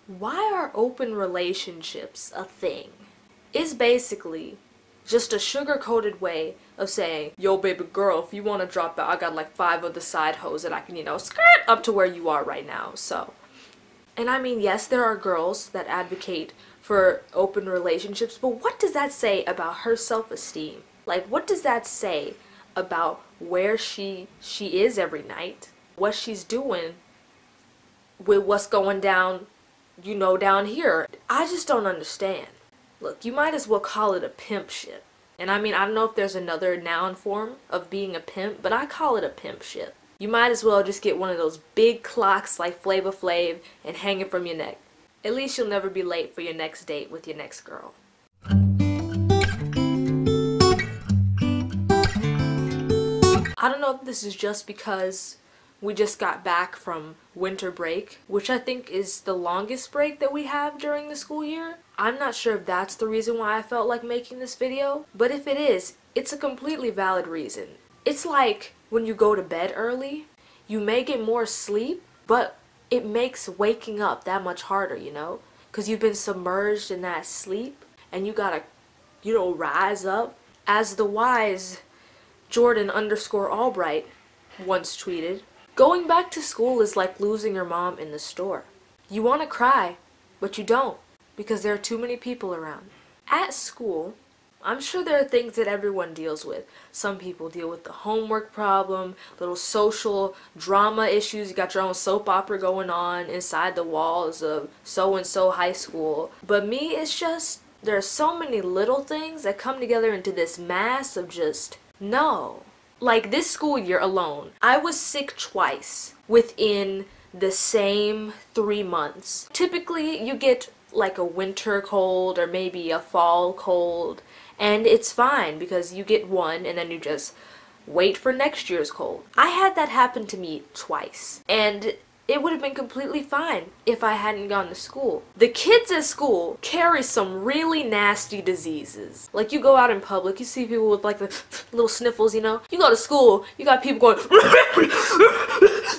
Why are open relationships a thing? It's basically just a sugar-coated way of saying, yo baby girl, if you want to drop out, I got like 5 of the side hoes that I can, skirt up to where you are right now, so. And I mean, yes, there are girls that advocate for open relationships, but what does that say about her self-esteem? Like, what does that say about where she is every night? What she's doing with what's going down, down here? I just don't understand. Look, you might as well call it a pimp ship. And I mean, I don't know if there's another noun form of being a pimp, but I call it a pimp ship. You might as well just get one of those big clocks like Flava Flav and hang it from your neck. At least you'll never be late for your next date with your next girl. I don't know if this is just because we just got back from winter break, which I think is the longest break that we have during the school year. I'm not sure if that's the reason why I felt like making this video, but if it is, it's a completely valid reason. It's like when you go to bed early, you may get more sleep, but it makes waking up that much harder, because you've been submerged in that sleep and you gotta, rise up. As the wise Jordan_Albright once tweeted, going back to school is like losing your mom in the store. You want to cry, but you don't, because there are too many people around. At school, I'm sure there are things that everyone deals with. Some people deal with the homework problem, little social drama issues. You got your own soap opera going on inside the walls of so-and-so high school. But me, it's just, there are so many little things that come together into this mass of just, no. Like this school year alone, I was sick twice within the same 3 months. Typically, you get like a winter cold or maybe a fall cold, and it's fine because you get one and then you just wait for next year's cold. I had that happen to me twice, and it would have been completely fine if I hadn't gone to school. The kids at school carry some really nasty diseases. Like, you go out in public, you see people with like the little sniffles, You go to school, you got people going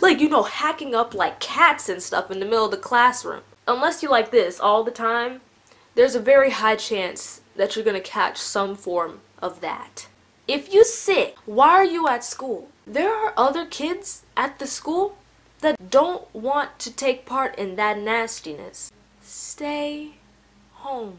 like, hacking up like cats and stuff in the middle of the classroom. Unless you like this all the time, there's a very high chance that you're gonna catch some form of that. If you're sick, why are you at school? There are other kids at the school that don't want to take part in that nastiness. Stay home.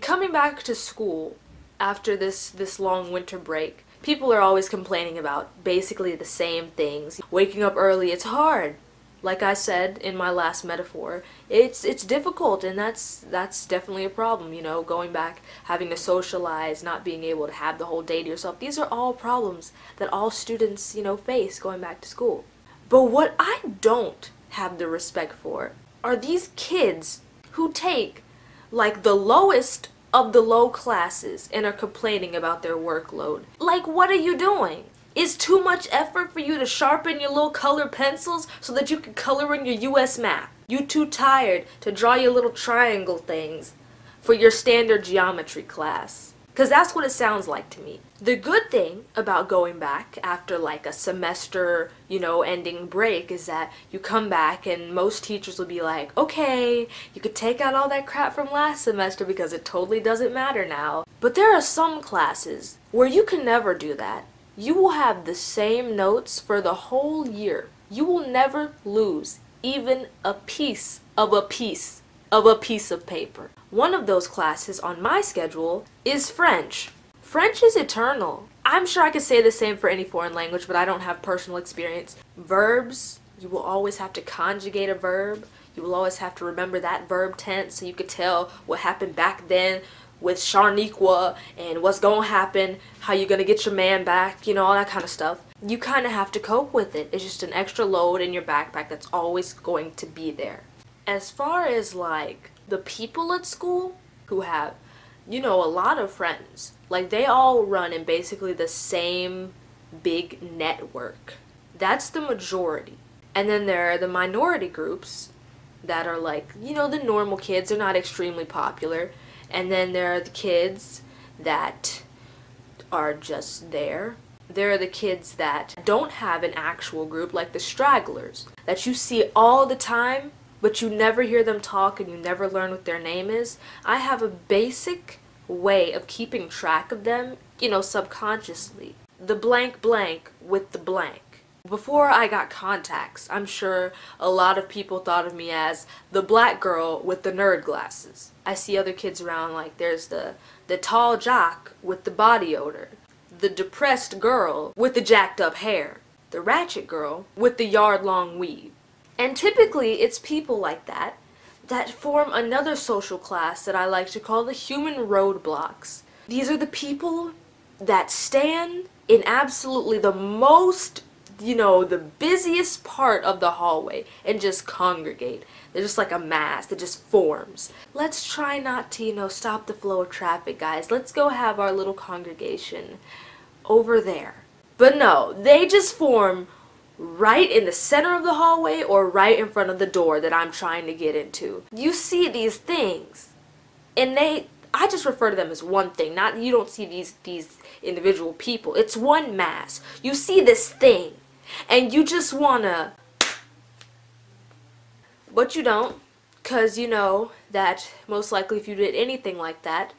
Coming back to school after this long winter break, people are always complaining about basically the same things. Waking up early, it's hard. Like I said in my last metaphor, it's difficult, and that's definitely a problem, going back, having to socialize, not being able to have the whole day to yourself. These are all problems that all students, face going back to school. But what I don't have the respect for are these kids who take like the lowest of the low classes and are complaining about their workload. Like, what are you doing? Is too much effort for you to sharpen your little colored pencils so that you can color in your US map? You too tired to draw your little triangle things for your standard geometry class? Because that's what it sounds like to me. The good thing about going back after like a semester, ending break is that you come back and most teachers will be like, okay, you could take out all that crap from last semester because it totally doesn't matter now. But there are some classes where you can never do that. You will have the same notes for the whole year. You will never lose even a piece of a piece of paper. One of those classes on my schedule is French. French is eternal. I'm sure I could say the same for any foreign language, but I don't have personal experience. Verbs, you will always have to conjugate a verb. You will always have to remember that verb tense so you could tell what happened back then with Sharniqua and what's gonna happen, how you're gonna get your man back, all that kind of stuff. You kind of have to cope with it. It's just an extra load in your backpack that's always going to be there. As far as like the people at school who have, a lot of friends, like they all run in basically the same big network. That's the majority. And then there are the minority groups that are like, the normal kids. They're not extremely popular. And then there are the kids that are just there. There are the kids that don't have an actual group, like the stragglers, that you see all the time but you never hear them talk and you never learn what their name is, I have a basic way of keeping track of them, subconsciously. The blank blank with the blank. Before I got contacts, I'm sure a lot of people thought of me as the black girl with the nerd glasses. I see other kids around, like there's the tall jock with the body odor, the depressed girl with the jacked up hair, the ratchet girl with the yard-long weave. And typically it's people like that form another social class that I like to call the human roadblocks. These are the people that stand in absolutely the most, the busiest part of the hallway and just congregate. They're just like a mass that just forms. Let's try not to, stop the flow of traffic, guys. Let's go have our little congregation over there. But no, they just form right in the center of the hallway or right in front of the door that I'm trying to get into. You see these things, and I just refer to them as one thing. You don't see these individual people. It's one mass. You see this thing, and you just wanna, but you don't, because you know that most likely if you did anything like that,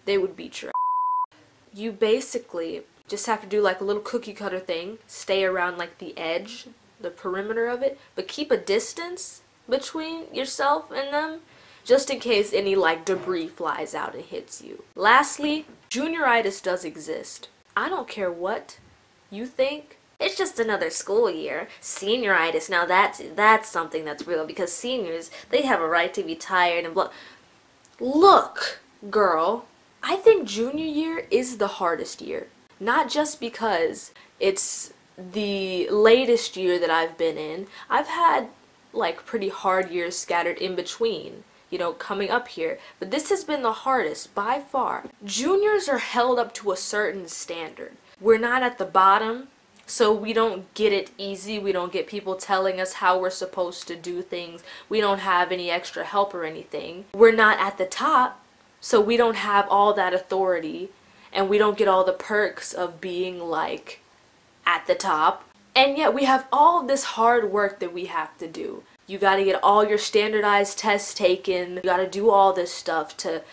they would beat your ass. You basically just have to do like a little cookie cutter thing, stay around like the edge, the perimeter of it, but keep a distance between yourself and them, just in case any like debris flies out and hits you. Lastly, Junioritis does exist. I don't care what you think. It's just another school year. Senioritis, now that's something that's real, because seniors, they have a right to be tired and blah. Look, girl, I think junior year is the hardest year. Not just because it's the latest year that I've been in. I've had like pretty hard years scattered in between, coming up here. But this has been the hardest by far. Juniors are held up to a certain standard. We're not at the bottom, so we don't get it easy. We don't get people telling us how we're supposed to do things. We don't have any extra help or anything. We're not at the top, so we don't have all that authority. And we don't get all the perks of being like at the top. And yet we have all of this hard work that we have to do. You gotta get all your standardized tests taken. You gotta do all this stuff to,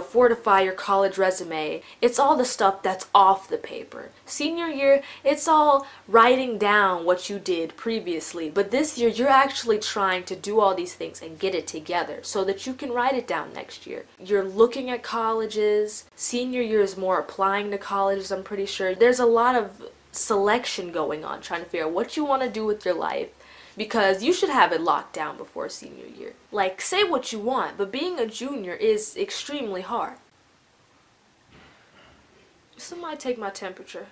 fortify your college resume. It's all the stuff that's off the paper. Senior year, it's all writing down what you did previously. But this year, you're actually trying to do all these things and get it together so that you can write it down next year. You're looking at colleges. Senior year is more applying to colleges, I'm pretty sure. There's a lot of selection going on, trying to figure out what you want to do with your life. Because you should have it locked down before senior year. Like, say what you want, but being a junior is extremely hard. Somebody take my temperature.